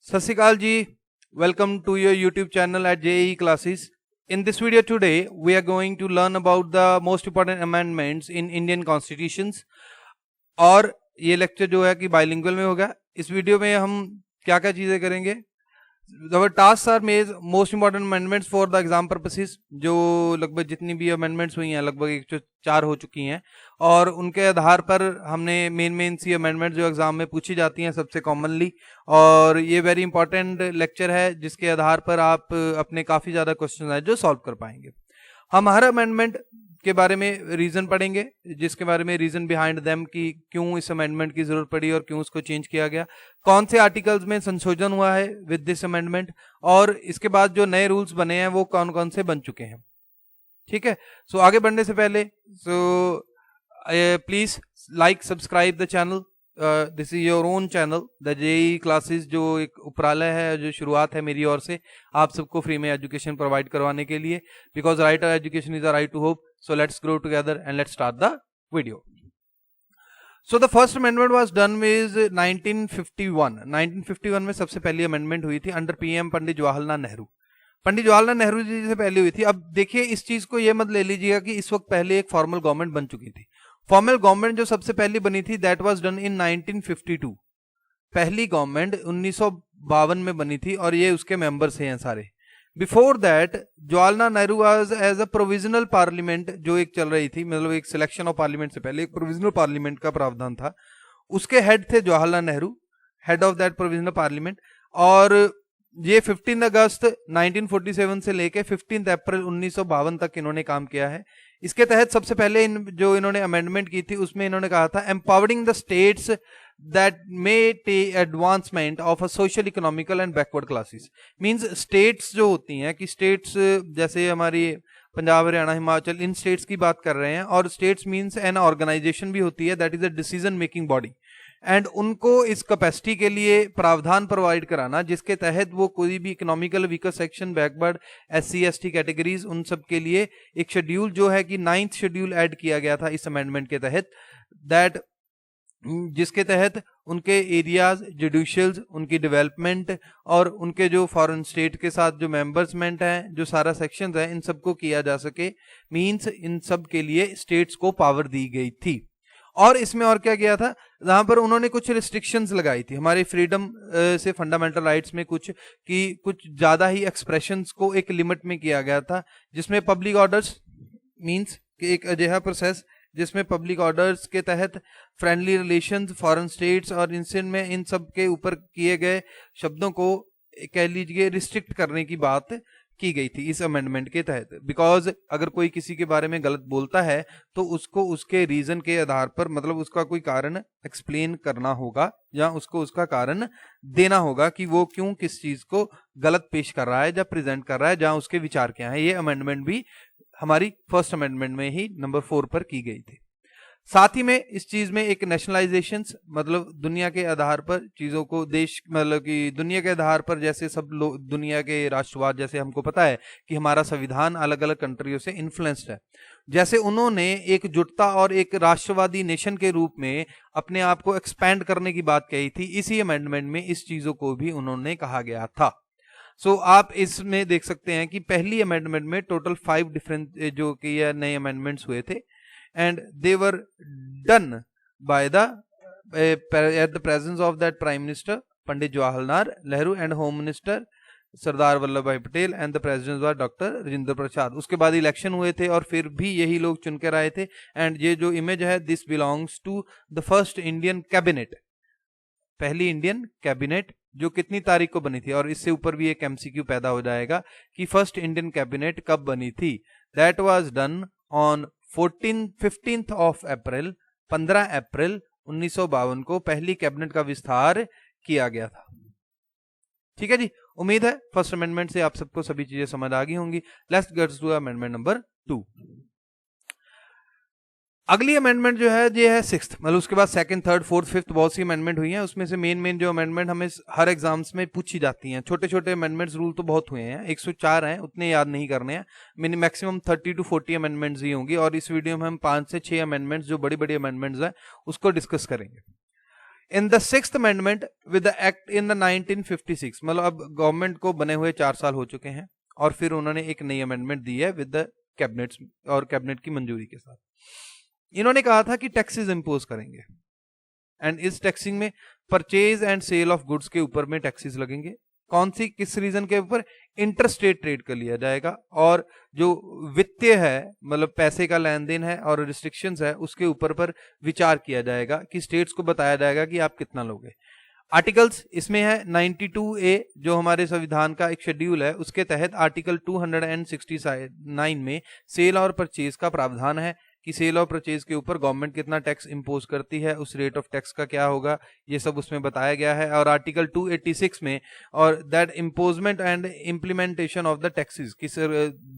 Sat Sri Akal ji, welcome to your YouTube channel at JEE Classes. In this video today, we are going to learn about the most important amendments in Indian Constitutions. और ये lecture जो है कि bilingual में होगा. इस video में हम क्या क्या चीज़ें करेंगे. Our tasks are made most important amendments for the exam purposes. जो लगभग जितनी भी amendments हुई हैं लगभग 104 हो चुकी हैं और उनके आधार पर हमने मेन सी amendments जो एग्जाम में पूछी जाती हैं सबसे कॉमनली. और ये वेरी इंपॉर्टेंट लेक्चर है जिसके आधार पर आप अपने काफ़ी ज़्यादा क्वेश्चन है जो सॉल्व कर पाएंगे. हम हर अमेंडमेंट के बारे में रीज़न पढ़ेंगे, जिसके बारे में रीज़न बिहाइंड देम कि क्यों इस अमेंडमेंट की ज़रूरत पड़ी और क्यों उसको चेंज किया गया, कौन से आर्टिकल्स में संशोधन हुआ है विद दिस अमेंडमेंट, और इसके बाद जो नए रूल्स बने हैं वो कौन कौन से बन चुके हैं. ठीक है. सो आगे बढ़ने से पहले please like subscribe the channel. This is your own channel the जेई क्लासेस, जो एक उपरालय है, जो शुरुआत है मेरी ओर से आप सबको फ्री में एजुकेशन प्रोवाइड करवाने के लिए. Because right education is a right to hope. So let's grow together and let's start the video. So the first amendment was done with 1951. 1951 में सबसे पहली अमेंडमेंट हुई थी अंडर पीएम पंडित जवाहरलाल नेहरू. पंडित जवाहरलाल नेहरू जी से पहले हुई थी. अब देखिए इस चीज को ये मत ले लीजिएगा कि इस वक्त पहले एक फॉर्मल गवर्नमेंट बन चुकी थी. फॉर्मल गवर्नमेंट जो सबसे पहली बनी थी दैट वाज डन इन 1952. पहली गवर्नमेंट 1952 में बनी थी और ये उसके मेंबर्स हैं सारे. Before that Jawaharlal Nehru was as a provisional parliament जो एक चल रही थी, मतलब एक सिलेक्शन ऑफ पार्लियामेंट से पहले एक प्रोविजनल पार्लियामेंट का प्रावधान था. उसके हेड थे Jawaharlal Nehru, head of that provisional parliament. और ये 15 अगस्त 1947 से लेके 15 अप्रैल 1952 तक इन्होंने काम किया है. इसके तहत सबसे पहले जो इन्होंने अमेंडमेंट की थी उसमें इन्होंने कहा था empowering the states that may take advancement of a social economical and backward classes. means states जो होती हैं कि states जैसे हमारी पंजाब हरियाणा हिमाचल, इन states की बात कर रहे हैं. और states means an organization भी होती है that is a decision making body. And उनको इस कैपेसिटी के लिए प्रावधान प्रोवाइड कराना जिसके तहत वो कोई भी economical weaker section, backward, SC ST categories, उन सब के लिए एक शेड्यूल जो है कि 9th शेड्यूल ऐड किया गया था इस अमेंडमेंट के तहत. दैट जिसके तहत उनके एरियाज, जुडिशियल्स, उनकी डेवलपमेंट और उनके जो फॉरेन स्टेट के साथ जो मेंबर्समेंट हैं, जो सारा सेक्शंस है, इन सबको किया जा सके. मींस इन सब के लिए स्टेट्स को पावर दी गई थी. और इसमें और क्या किया था, जहां पर उन्होंने कुछ रिस्ट्रिक्शंस लगाई थी हमारे फ्रीडम से, फंडामेंटल राइट्स में कुछ ज्यादा ही एक्सप्रेशंस को एक लिमिट में किया गया था. जिसमें पब्लिक ऑर्डर्स मींस एक अजिहा प्रोसेस जिसमें पब्लिक ऑर्डर्स के तहत फ्रेंडली रिलेशंस, फॉरेन स्टेट्स और इनमें इन सब के ऊपर किए गए शब्दों को कह लीजिए रिस्ट्रिक्ट करने की बात की गई थी इस अमेंडमेंट के तहत. बिकॉज अगर कोई किसी के बारे में गलत बोलता है तो उसको उसके रीजन के आधार पर, मतलब उसका कोई कारण एक्सप्लेन करना होगा या उसको उसका कारण देना होगा कि वो क्यों किस चीज को गलत पेश कर रहा है या प्रेजेंट कर रहा है, जहां उसके विचार क्या है. ये अमेंडमेंट भी हमारी फर्स्ट अमेंडमेंट में ही नंबर 4 पर की गई थी. साथ ही में इस चीज में एक नेशनलाइजेशन, मतलब दुनिया के आधार पर चीजों को, देश मतलब कि दुनिया के आधार पर जैसे सब लोग दुनिया के राष्ट्रवाद, जैसे हमको पता है कि हमारा संविधान अलग अलग कंट्रियों से इन्फ्लुएंस्ड है, जैसे उन्होंने एकजुटता और एक राष्ट्रवादी नेशन के रूप में अपने आप को एक्सपैंड करने की बात कही थी. इसी अमेंडमेंट में इस चीजों को भी उन्होंने कहा गया था. सो आप इसमें देख सकते हैं कि पहली अमेंडमेंट में टोटल 5 डिफरेंट जो कि नए अमेंडमेंट्स हुए थे. and they were done by the at the presence of that Prime Minister Pandit Jawaharlal Nehru and Home Minister Sardar Vallabh भाई Patel and the President was Dr. Rajendra Prasad. उसके बाद इलेक्शन हुए थे और फिर भी यही लोग चुन कर आए थे. एंड ये जो इमेज है, this belongs to the first Indian cabinet, पहली इंडियन कैबिनेट जो कितनी तारीख को बनी थी. और इससे ऊपर भी एक MCQ पैदा हो जाएगा कि फर्स्ट इंडियन कैबिनेट कब बनी थी. That was done on 15th of April, 15 अप्रैल 1952 को पहली कैबिनेट का विस्तार किया गया था. ठीक है जी. उम्मीद है फर्स्ट अमेंडमेंट से आप सबको सभी चीजें समझ आ गई होंगी. Let's get to amendment number 2. अगली अमेंडमेंट जो है ये है 6th, मतलब उसके बाद 2nd, 3rd, 4th, 5th बहुत सी अमेंडमेंट हुई हैं. उसमें से मेन जो अमेंडमेंट हमें हर एग्जाम्स में पूछी जाती हैं. छोटे छोटे अमेंडमेंट्स रूल तो बहुत हुए हैं, 104 हैं, उतने याद नहीं करने हैं. मैक्सिमम 30 to 40 अमेंडमेंट्स ही होंगी. और इस वीडियो में हम 5 से 6 अमेंडमेंट्स जो बड़ी बड़ी अमेंडमेंट्स हैं उसको डिस्कस करेंगे. In the sixth amendment with the act in the 1956, मतलब अब गवर्नमेंट को बने हुए 4 साल हो चुके हैं और फिर उन्होंने एक नई अमेंडमेंट दी है विद द कैबिनेट और कैबिनेट की मंजूरी के साथ। इन्होंने कहा था कि टैक्सेस इंपोज करेंगे एंड इस टैक्सिंग में purchase and sale of goods के ऊपर में टैक्सेस लगेंगे। कौन सी, किस रीजन के ऊपर? इंटरस्टेट ट्रेड कर लिया जाएगा और जो वित्तीय है मतलब पैसे का लेन देन है और रिस्ट्रिक्शंस है उसके ऊपर पर विचार किया जाएगा कि स्टेट्स को बताया जाएगा कि आप कितना लोगे। आर्टिकल्स इसमें है 92A जो हमारे संविधान का एक शेड्यूल है, उसके तहत आर्टिकल 269 में सेल और परचेज का प्रावधान है कि सेल और परचेज के ऊपर गवर्नमेंट कितना टैक्स इंपोज करती है, उस रेट ऑफ टैक्स का क्या होगा, ये सब उसमें बताया गया है। और आर्टिकल 286 में और that imposement and implementation of the taxes, किस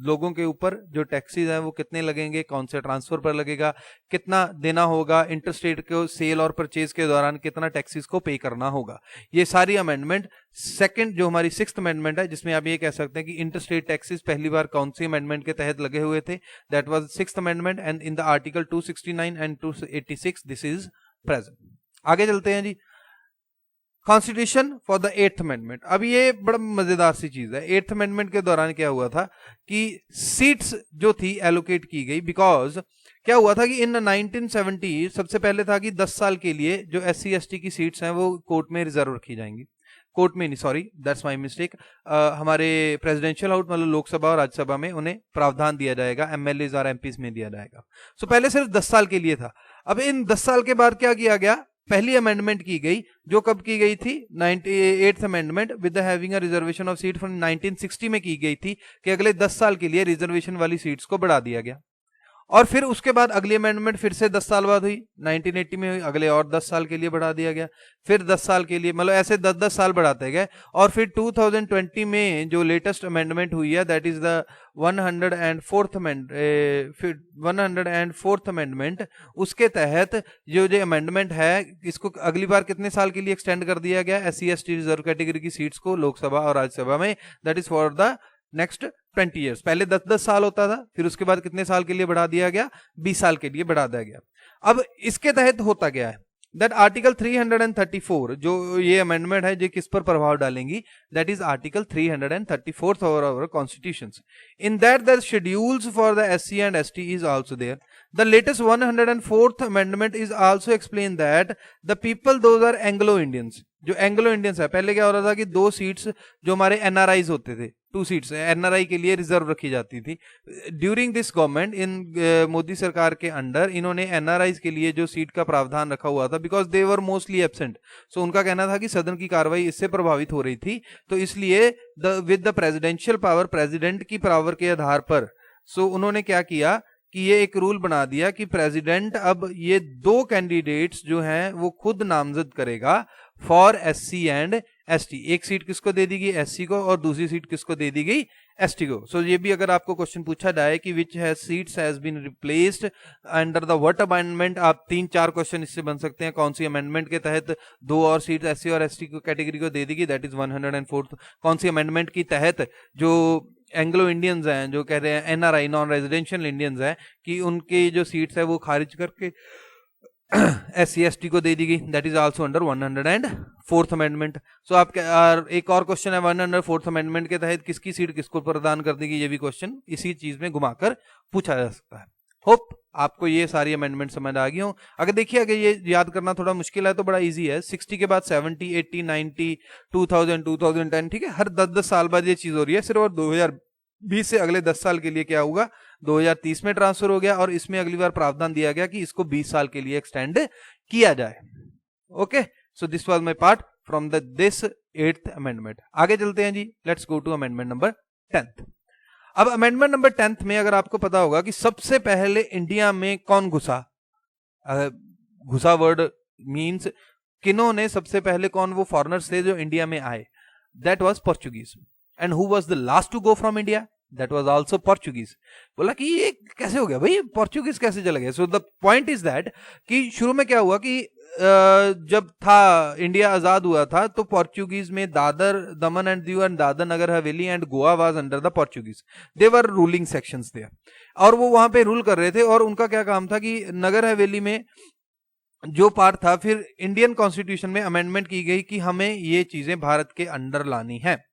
लोगों के ऊपर जो टैक्सेस हैं वो कितने लगेंगे, कौन से ट्रांसफर पर लगेगा, कितना देना होगा, इंटरस्टेट को सेल और परचेज के दौरान कितना टैक्सेस को पे करना होगा। ये सारी अमेंडमेंट सेकंड जो हमारी सिक्स्थ अमेंडमेंट है, जिसमें आप ये कह सकते हैं कि इंटरस्टेट टैक्सेस पहली बार कौन सी अमेंडमेंट के तहत लगे हुए थे, that was sixth amendment and in the article 269 and 286 this is present. आगे चलते हैं जी, constitution for the 8th amendment. अब ये बड़ा मजेदार सी चीज है। 8th अमेंडमेंट के दौरान क्या हुआ था कि सीट्स जो थी एलोकेट की गई, बिकॉज क्या हुआ था कि इन 1970 सबसे पहले था कि 10 साल के लिए जो SC ST की सीट्स हैं वो कोर्ट में रिजर्व रखी जाएंगी, कोर्ट में नहीं, सॉरी दैट्स माय मिस्टेक, हमारे प्रेसिडेंशियल हाउस मतलब लोकसभा और राज्यसभा में उन्हें प्रावधान दिया जाएगा, MLAs और MPs में दिया जाएगा। सो पहले सिर्फ 10 साल के लिए था। अब इन 10 साल के बाद क्या किया गया, पहली अमेंडमेंट की गई जो कब की गई थी, 98th amendment with having a reservation of seat from 1960 में की गई थी कि अगले 10 साल के लिए रिजर्वेशन वाली सीट्स को बढ़ा दिया गया। और फिर उसके बाद अगली अमेंडमेंट फिर से 10 साल बाद हुई, 1980 में हुई, अगले और 10 साल के लिए बढ़ा दिया गया, फिर 10 साल के लिए, मतलब ऐसे 10-10 साल बढ़ाते गए। और फिर 2020 में जो लेटेस्ट अमेंडमेंट हुई है that is the 104th amendment, उसके तहत जो अमेंडमेंट है इसको अगली बार कितने साल के लिए एक्सटेंड कर दिया गया SC ST रिजर्व कैटेगरी की सीट्स को लोकसभा और राज्यसभा में, that is for the next 20 years. पहले 10-10 साल होता था, फिर उसके बाद कितने साल के लिए बढ़ा दिया गया, 20 साल के लिए बढ़ा दिया गया। अब इसके तहत होता गया है दैट आर्टिकल 334 जो ये अमेंडमेंट है जो किस पर प्रभाव डालेंगी, that is article 334 of our constitution. In that the schedules for the SC and ST is also there. The latest 104th amendment is also explain that the people those are Anglo Indians, जो Anglo Indians है, पहले क्या हो रहा था कि 2 seats जो हमारे NRIs होते थे, 2 सीट्स NRI के लिए रिजर्व रखी जाती थी। During this government in Modi सरकार के अंडर इन्होंने NRIs के लिए जो सीट का प्रावधान रखा हुआ था, because they were mostly absent, so उनका कहना था कि सदन की कार्रवाई इससे प्रभावित हो रही थी, तो इसलिए with the presidential power, president की पावर के आधार पर, सो उन्होंने क्या किया कि ये एक रूल बना दिया कि प्रेसिडेंट अब ये 2 कैंडिडेट्स जो हैं वो खुद नामजद करेगा फॉर SC and ST। एक सीट किसको दे दी गई, SC को, और दूसरी सीट किसको दे दी गई, ST को। सो ये भी अगर आपको क्वेश्चन पूछा जाए कि which has seats has been replaced under the what amendment, आप 3-4 क्वेश्चन इससे बन सकते हैं। कौन सी अमेंडमेंट के तहत 2 और सीट SC और ST को कैटेगरी को दे दी गई, दैट इज 104th। कौन सी अमेंडमेंट की तहत जो एंग्लो इंडियंस हैं, जो कह रहे हैं NRI नॉन रेजिडेंशियल इंडियंस हैं, कि उनकी जो सीट्स है वो खारिज करके SC ST को दे दी गई, that is also under 104th amendment. So आप एक और क्वेश्चन है 104th अमेंडमेंट के तहत किसकी सीट किसको प्रदान कर देगी, ये भी क्वेश्चन इसी चीज में घुमाकर पूछा जा सकता है। होप आपको ये सारी अमेंडमेंट समझ आ गई हो। अगर देखिए अगर ये याद करना थोड़ा मुश्किल है तो बड़ा इजी है। 60 के बाद 70, 80, 90, 2000, 2010, ठीक है, हर 10-10 साल बाद ये चीज हो रही है सिर्फ। और 2020 से अगले 10 साल के लिए क्या होगा, 2030 में ट्रांसफर हो गया और इसमें अगली बार प्रावधान दिया गया कि इसको 20 साल के लिए एक्सटेंड किया जाए। Okay, so this was my part from this 8th amendment. आगे चलते हैं जी, let's go to amendment number 10th। अब अमेंडमेंट नंबर 10th में अगर आपको पता होगा कि सबसे पहले इंडिया में कौन घुसा, घुसा वर्ड मींस किन्होंने सबसे पहले, कौन वो फॉरेनर्स थे जो इंडिया में आए, that was Portuguese. And who was the last to go from India, that was also Portuguese. बोला कि ये कैसे हो गया भाई, पोर्चुगीज कैसे चले गए। So the point is that कि शुरू में क्या हुआ कि जब था इंडिया आजाद हुआ था तो पोर्चुगीज में दादर, दमन and Diu and Dadar Nagar Haveli and Goa was under the Portuguese, they were ruling sections थे, और वो वहां पे रूल कर रहे थे। और उनका क्या काम था कि नगर हवेली में जो पार्ट था, फिर इंडियन कॉन्स्टिट्यूशन में अमेंडमेंट की गई कि हमें ये चीजें भारत के अंडर लानी है।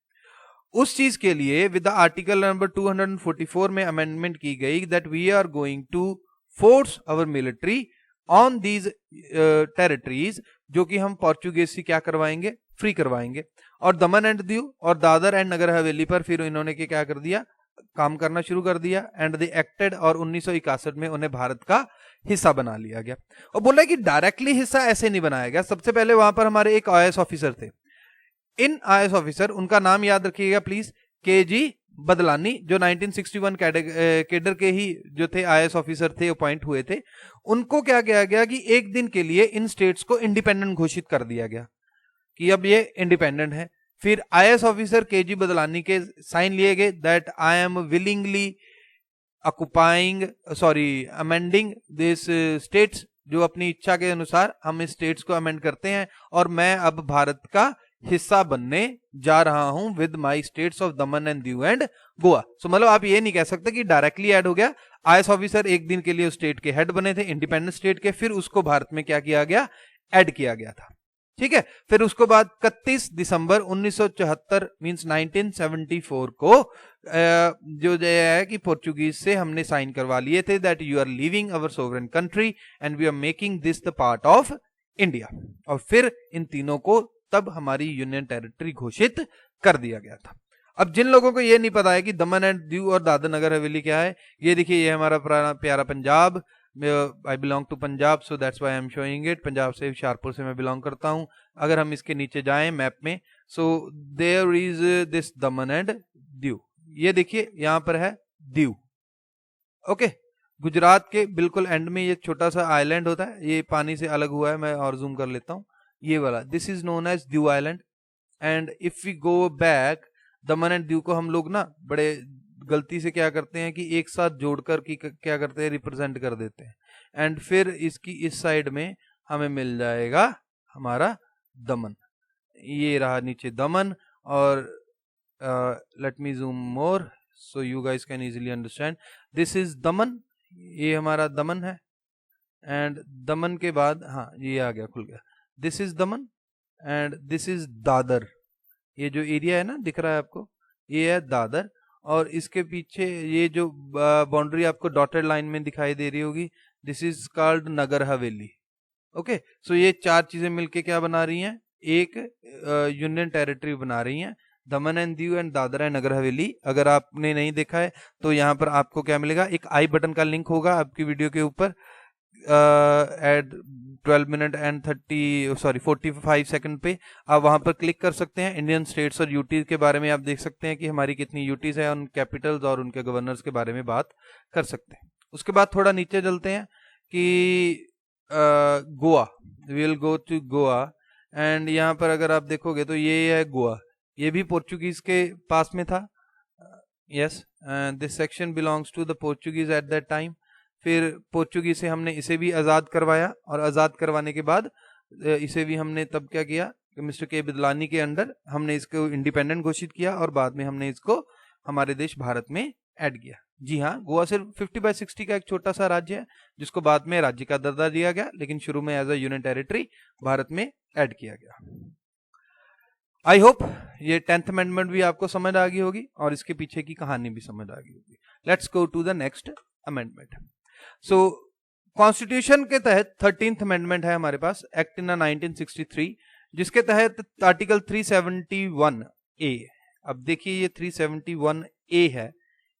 उस चीज के लिए विद द आर्टिकल नंबर 244 में अमेंडमेंट की गई that we are going to force our military on these territories, जो कि हम पोर्चुगेज से क्या करवाएंगे, फ्री करवाएंगे। और दमन एंड दीव और दादर एंड नगर हवेली पर फिर इन्होंने क्या कर दिया, काम करना शुरू कर दिया। एंड दे एक्टेड, और 1961 में उन्हें भारत का हिस्सा बना लिया गया। और बोल रहा है कि डायरेक्टली हिस्सा ऐसे नहीं बनाया गया। सबसे पहले वहां पर हमारे एक आईएएस ऑफिसर थे। इन आईएएस ऑफिसर, उनका नाम याद रखिएगा प्लीज, के.जी. बदलानी, जो 1961 कैडर के ही जो थे आईएएस ऑफिसर थे, अपॉइंट हुए थे। उनको क्या किया गया कि एक दिन के लिए इन स्टेट्स को इंडिपेंडेंट घोषित कर दिया गया कि अब ये इंडिपेंडेंट है। फिर आईएएस ऑफिसर के.जी. बदलानी के साइन लिए गए that I am willingly amending this states, जो अपनी इच्छा के अनुसार हम इस स्टेट्स को अमेंड करते हैं, और मैं अब भारत का हिस्सा बनने जा रहा हूं with my states of Daman and Diu and Goa. सो मतलब आप ये नहीं कह सकते कि डायरेक्टली ऐड हो गया। आईएएस ऑफिसर एक दिन के लिए उस स्टेट के हेड बने थे, इंडिपेंडेंट स्टेट के, फिर उसको भारत में क्या किया गया, ऐड किया गया था। ठीक है। फिर उसके बाद 31 दिसंबर 1974 मींस 1974 को जो है कि पोर्चुगीज से हमने साइन करवा लिए थे that you are living our sovereign country and we are making this the part of India. और फिर इन तीनों को तब हमारी यूनियन टेरिटरी घोषित कर दिया गया था। अब जिन लोगों को ये नहीं पता है कि दमन एंड दीव और दादर नगर हवेली क्या है, ये देखिए, ये हमारा प्यारा Punjab. I belong to Punjab, so that's why I am showing it। Punjab से, हुशियारपुर से मैं बिलोंग करता हूं। अगर हम इसके नीचे जाएं मैप में, so there is this Daman and Diu. ये देखिए यहाँ पर है दीव। ओके, गुजरात के बिल्कुल एंड में ये छोटा सा आइलैंड होता है, ये पानी से अलग हुआ है। मैं और जूम कर लेता हूँ, ये वाला, this is known as Diu island. And if we go back, Daman and Diu को हम लोग ना बड़े गलती से क्या करते हैं कि एक साथ जोड़कर की क्या करते हैं, रिप्रेजेंट कर देते हैं। एंड फिर इसकी इस साइड में हमें मिल जाएगा हमारा दमन। ये रहा नीचे दमन। और let me zoom more so you guys can easily understand. This is दमन, ये हमारा दमन है। एंड दमन के बाद, हाँ ये आ गया, खुल गया। This is Daman and this is Dadar. ये जो एरिया है ना दिख रहा है आपको, ये है दादर। और इसके पीछे ये जो बाउंड्री आपको डॉटेड लाइन में दिखाई दे रही होगी, this is called Nagar Haveli. Okay, सो ये चार चीजें मिलके क्या बना रही हैं, एक यूनियन टेरिटरी बना रही हैं। Daman and Diu and Dadra and Nagar Haveli. अगर आपने नहीं देखा है तो यहाँ पर आपको क्या मिलेगा, एक आई बटन का लिंक होगा आपकी वीडियो के ऊपर। एट 12 मिनट एंड 45 सेकंड पे आप वहां पर क्लिक कर सकते हैं। इंडियन स्टेट्स और यूटीज के बारे में आप देख सकते हैं कि हमारी कितनी यूटीज है, उन कैपिटल्स और उनके गवर्नर्स के बारे में बात कर सकते हैं। उसके बाद थोड़ा नीचे चलते हैं कि Goa, we will go to Goa. And यहाँ पर अगर आप देखोगे तो ये है गोवा, ये भी पोर्चुगीज के पास में था। Yes, this section belongs to the Portuguese at that time. फिर पोर्चुगीज से हमने इसे भी आज़ाद करवाया, और आज़ाद करवाने के बाद इसे भी हमने तब क्या किया कि मिस्टर के बदलानी के अंडर हमने इसको इंडिपेंडेंट घोषित किया, और बाद में हमने इसको हमारे देश भारत में ऐड किया। जी हाँ, गोवा सिर्फ 50/60 का एक छोटा सा राज्य है, जिसको बाद में राज्य का दर्जा दिया गया, लेकिन शुरू में as a union territory Bharat में ऐड किया गया। आई होप ये 10th अमेंडमेंट भी आपको समझ आ गई होगी, और इसके पीछे की कहानी भी समझ आ गई होगी। Let's go to the next amendment. So constitution के तहत 13th अमेंडमेंट है हमारे पास, एक्ट इन 1963, जिसके तहत आर्टिकल 371A। अब देखिए ये 371A है,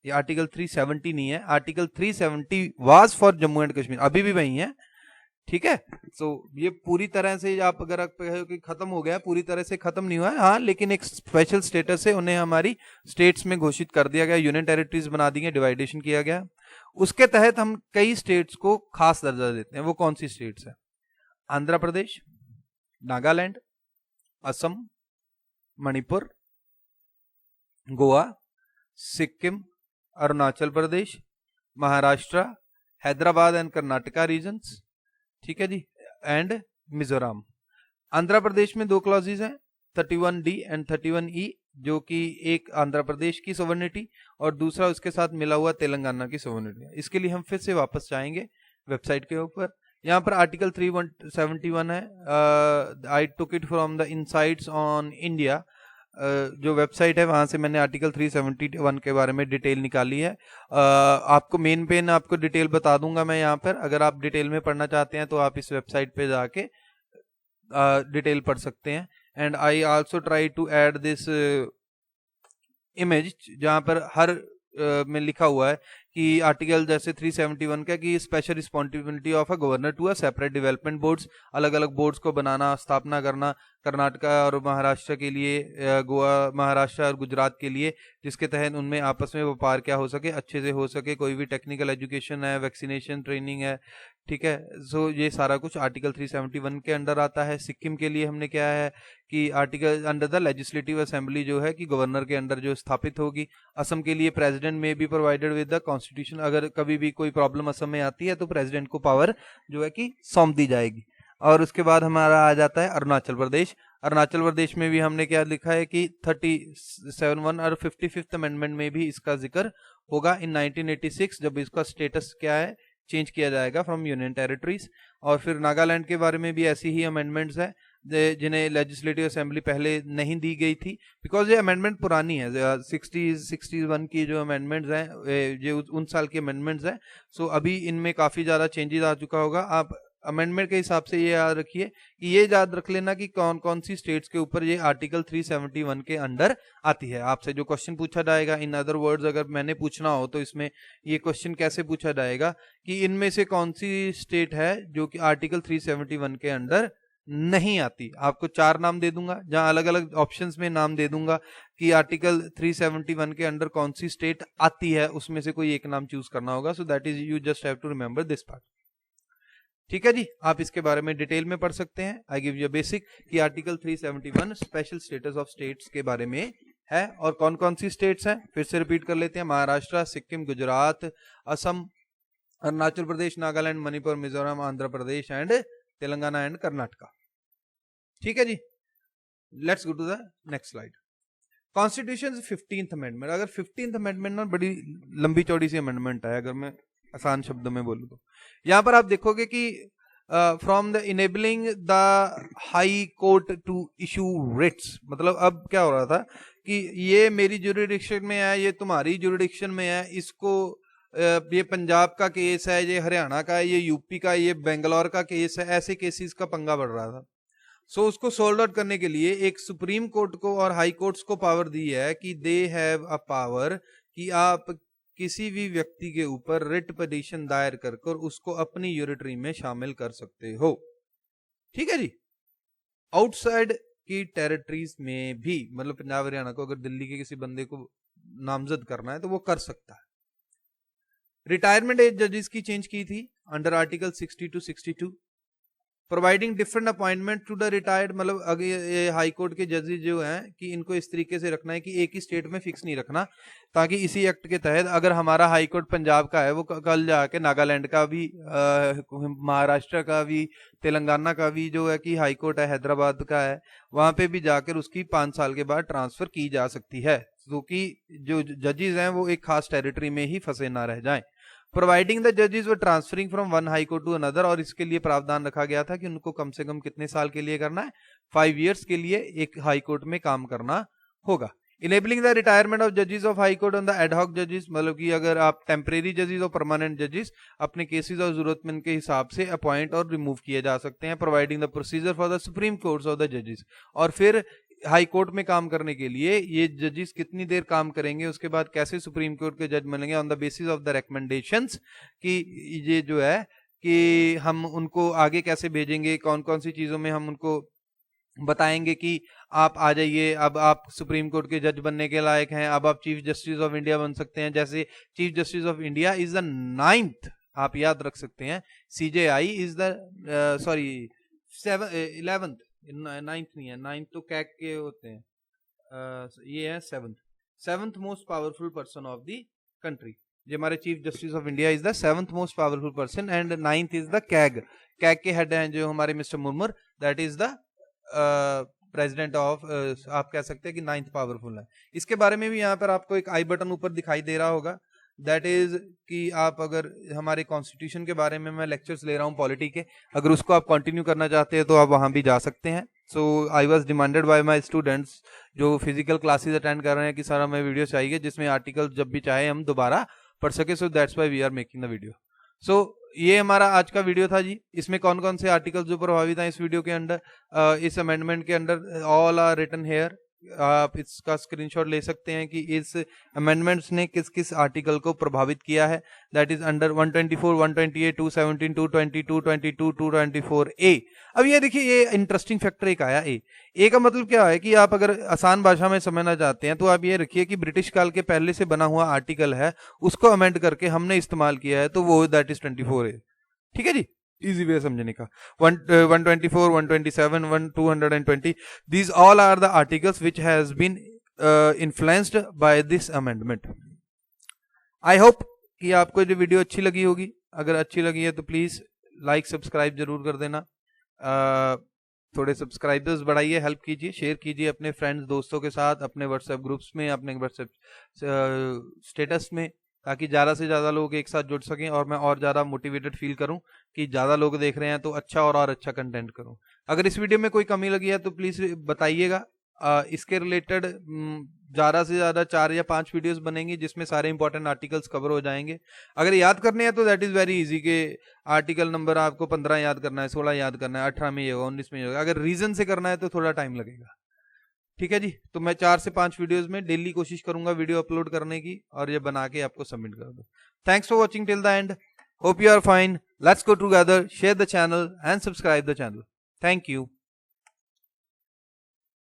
ये आर्टिकल 370 नहीं है। Article 370 was for Jammu and Kashmir, अभी भी वही है। ठीक है, सो ये पूरी तरह से आप अगर आप कहो कि खत्म हो गया, पूरी तरह से खत्म नहीं हुआ है, हाँ, लेकिन एक स्पेशल स्टेटस से उन्हें हमारी स्टेट्स में घोषित कर दिया गया, यूनियन टेरिटरीज बना दी गई, डिवाइडेशन किया गया। उसके तहत हम कई स्टेट्स को खास दर्जा देते हैं। वो कौन सी स्टेट्स है? आंध्र प्रदेश, नागालैंड, असम, मणिपुर, गोवा, सिक्किम, अरुणाचल प्रदेश, महाराष्ट्र, हैदराबाद एंड कर्नाटका रीजन्स, ठीक है जी, एंड मिजोरम। आंध्र प्रदेश में 2 क्लॉजेज हैं, 31D एंड 31E, जो कि एक आंध्र प्रदेश की सोवर्निटी और दूसरा उसके साथ मिला हुआ तेलंगाना की सोवर्निटी है। इसके लिए हम फिर से वापस जाएंगे वेबसाइट के ऊपर यहाँ पर आर्टिकल 371 है, I took it from the insights on India, जो वेबसाइट है वहां से मैंने आर्टिकल 371 के बारे में डिटेल निकाली है। आपको मेन पेन आपको डिटेल बता दूंगा मैं यहाँ पर, अगर आप डिटेल में पढ़ना चाहते हैं तो आप इस वेबसाइट पे जाके डिटेल पढ़ सकते हैं। And I also try to add this image जहाँ पर हर में लिखा हुआ है कि आर्टिकल जैसे 371 का कि special responsibility of a governor to a separate development boards, अलग अलग बोर्ड्स को बनाना, स्थापना करना, कर्नाटका और महाराष्ट्र के लिए, गोवा, महाराष्ट्र और गुजरात के लिए, जिसके तहत उनमें आपस में व्यापार क्या हो सके, अच्छे से हो सके, कोई भी टेक्निकल एजुकेशन है, वैक्सीनेशन ट्रेनिंग है, ठीक है। सो ये सारा कुछ आर्टिकल 371 के अंडर आता है। सिक्किम के लिए हमने क्या है कि article under the legislative assembly जो है कि गवर्नर के अंडर जो स्थापित होगी। असम के लिए प्रेसिडेंट में be provided with the constitution, अगर कभी भी कोई प्रॉब्लम असम में आती है तो प्रेसिडेंट को पावर जो है कि सौंप दी जाएगी। और उसके बाद हमारा आ जाता है अरुणाचल प्रदेश। अरुणाचल प्रदेश में भी हमने क्या लिखा है कि 37 और 55th अमेंडमेंट में भी इसका जिक्र होगा इन 1986, जब इसका स्टेटस क्या है चेंज किया जाएगा फ्रॉम यूनियन टेरिटरीज। और फिर नागालैंड के बारे में भी ऐसी ही अमेंडमेंट्स है जिन्हें लेजिस्लेटिव असेंबली पहले नहीं दी गई थी, बिकॉज ये अमेंडमेंट पुरानी है, 61 की जो अमेंडमेंट्स हैं ये उन साल की अमेंडमेंट्स हैं। सो अभी इनमें काफ़ी ज़्यादा चेंजेस आ चुका होगा। आप अमेंडमेंट के हिसाब से ये याद रखिए कि ये याद रख लेना कि कौन कौन सी स्टेट्स के ऊपर ये आर्टिकल 371 के अंडर आती है। आपसे जो क्वेश्चन पूछा जाएगा, इन अदर वर्ड्स अगर मैंने पूछना हो तो इसमें ये क्वेश्चन कैसे पूछा जाएगा कि इनमें से कौन सी स्टेट है जो कि आर्टिकल 371 के अंडर नहीं आती। आपको 4 नाम दे दूंगा, जहां अलग अलग ऑप्शंस में नाम दे दूंगा कि आर्टिकल 371 के अंडर कौन सी स्टेट आती है, उसमें से कोई एक नाम चूज करना होगा। So that is, you just have to remember this part. ठीक है जी, आप इसके बारे में डिटेल में पढ़ सकते हैं। आई गिव यू बेसिक कि article 371 special status of states के बारे में है। और कौन कौन सी स्टेट्स हैं फिर से रिपीट कर लेते हैं, महाराष्ट्र, सिक्किम, गुजरात, असम, अरुणाचल प्रदेश, नागालैंड, मणिपुर, मिजोरम, आंध्र प्रदेश एंड तेलंगाना एंड कर्नाटका। ठीक है जी, let's go to the next slide. Constitution 15th amendment. अगर 15th अमेंडमेंट ना बड़ी लंबी चौड़ी सी अमेंडमेंट है, अगर मैं आसान शब्दों में बोलूं तो यहां पर आप देखोगे कि from the enabling the high court to issue writs, मतलब अब क्या हो रहा था कि ये मेरी ज्यूरिडिक्शन में है, ये तुम्हारी ज्यूरिडिक्शन में है, इसको ये पंजाब का केस है, ये हरियाणा का है, ये यूपी का, ये बेंगलोर का केस है, ऐसे केसेस का पंगा बढ़ रहा था। सो उसको सोल्व आउट करने के लिए एक सुप्रीम कोर्ट को और हाई कोर्ट्स को पावर दी है कि दे हैव अ पावर कि आप किसी भी व्यक्ति के ऊपर रिट पिटीशन दायर कर उसको अपनी यूरिटरी में शामिल कर सकते हो। ठीक है जी, आउटसाइड की टेरिटरीज में भी, मतलब पंजाब हरियाणा को अगर दिल्ली के किसी बंदे को नामजद करना है तो वो कर सकता है। रिटायरमेंट एज जजेस की चेंज की थी under article 60 to 62, providing different appointment to the retired, मतलब अगर ये हाई कोर्ट के जजेस जो हैं कि इनको इस तरीके से रखना है कि एक ही स्टेट में फिक्स नहीं रखना, ताकि इसी एक्ट के तहत अगर हमारा हाई कोर्ट पंजाब का है वो कल जाके नागालैंड का भी, महाराष्ट्र का भी, तेलंगाना का भी जो है कि हाई कोर्ट है हैदराबाद का है, वहां पे भी जाकर उसकी 5 साल के बाद ट्रांसफर की जा सकती है, क्योंकि जो जजेस हैं वो एक खास टेरिटरी में ही फंसे ना रह जाएं। प्रोवाइडिंग द जजेस were transferring from one high court to another, और इसके लिए प्रावधान रखा गया था कि उनको कम से कम कितने साल के लिए करना है, 5 years के लिए एक हाई कोर्ट में काम करना होगा। इनेबलिंग द रिटायरमेंट ऑफ जजेस of high court on the ad hoc जजेस, मतलब कि अगर आप टेम्परेरी जजेस और परमानेंट जजेस अपने केसेस और जरूरतमंद के हिसाब से अपॉइंट और रिमूव किए जा सकते हैं। Providing the procedure for the supreme courts of the जजेस, और फिर हाई कोर्ट में काम करने के लिए ये जजेस कितनी देर काम करेंगे, उसके बाद कैसे सुप्रीम कोर्ट के जज बनेंगे on the basis of the recommendations, कि ये जो है कि हम उनको आगे कैसे भेजेंगे, कौन कौन सी चीजों में हम उनको बताएंगे कि आप आ जाइए, अब आप सुप्रीम कोर्ट के जज बनने के लायक हैं, अब आप चीफ जस्टिस ऑफ इंडिया बन सकते हैं। जैसे chief justice of India is the 9th, आप याद रख सकते हैं, CJI is the 11th, 9th नहीं है, 9th तो कैग के होते हैं, ये है 7th most powerful person of the country. जो हमारे chief justice of India is the 7th most powerful person and 9th is the CAG के हेड हैं जो हमारे mister Murmu, that is the president of, आप कह सकते हैं कि 9th पावरफुल है। इसके बारे में भी यहाँ पर आपको एक आई बटन ऊपर दिखाई दे रहा होगा, दैट इज कि आप अगर हमारे कॉन्स्टिट्यूशन के बारे में मैं लेक्चर्स ले रहा हूँ पॉलिटी के, अगर उसको आप कंटिन्यू करना चाहते हैं तो आप वहाँ भी जा सकते हैं. So I was demanded by my students जो फिजिकल क्लासेज अटेंड कर रहे हैं कि सर हमें वीडियो चाहिए जिसमें आर्टिकल जब भी चाहे हम दोबारा पढ़ सके. So that's why we are making the video. So ये हमारा आज का वीडियो था जी. इसमें कौन कौन से आर्टिकल्स जो प्रभावित हैं इस वीडियो के अंडर, इस अमेंडमेंट के under, all are written here. आप इसका स्क्रीनशॉट ले सकते हैं कि इस अमेंडमेंट्स ने किस किस आर्टिकल को प्रभावित किया है. दैट इज अंडर 124, 128, 217, 220, 222, 224 ए. अब ये देखिए, ये इंटरेस्टिंग फैक्टर एक आया ए का मतलब क्या है कि आप अगर आसान भाषा में समझना चाहते हैं तो आप ये रखिए कि ब्रिटिश काल के पहले से बना हुआ आर्टिकल है, उसको अमेंड करके हमने इस्तेमाल किया है, तो वो दैट इज 24 ए. ठीक है जी, इजी वे समझने का. 124, 127, 220, these all are the articles which has been influenced by this amendment. I hope कि आपको जो वीडियो अच्छी लगी होगी. अगर अच्छी लगी है तो प्लीज लाइक सब्सक्राइब जरूर कर देना. थोड़े सब्सक्राइबर्स बढ़ाइए, हेल्प कीजिए, शेयर कीजिए अपने फ्रेंड्स दोस्तों के साथ, अपने व्हाट्सएप ग्रुप्स में, अपने व्हाट्सएप स्टेटस में, ताकि ज़्यादा से ज़्यादा लोग एक साथ जुड़ सकें और मैं और ज़्यादा मोटिवेटेड फील करूं कि ज़्यादा लोग देख रहे हैं तो अच्छा और अच्छा कंटेंट करूं. अगर इस वीडियो में कोई कमी लगी है तो प्लीज़ बताइएगा. इसके रिलेटेड ज़्यादा से ज़्यादा 4 या 5 वीडियोस बनेंगी जिसमें सारे इंपॉर्टेंट आर्टिकल्स कवर हो जाएंगे. अगर याद करने हैं तो दैट इज़ वेरी इजी के आर्टिकल नंबर आपको 15 याद करना है, 16 याद करना है, 18 में ये होगा, 19 में ये होगा. अगर रीजन से करना है तो थोड़ा टाइम लगेगा. ठीक है जी. तो मैं 4 से 5 वीडियोस में डेली कोशिश करूंगा वीडियो अपलोड करने की और ये बना के आपको सबमिट कर दूं. Thanks for watching till the end. Hope you are fine. Let's go together. Share the channel and subscribe the channel. Thank you.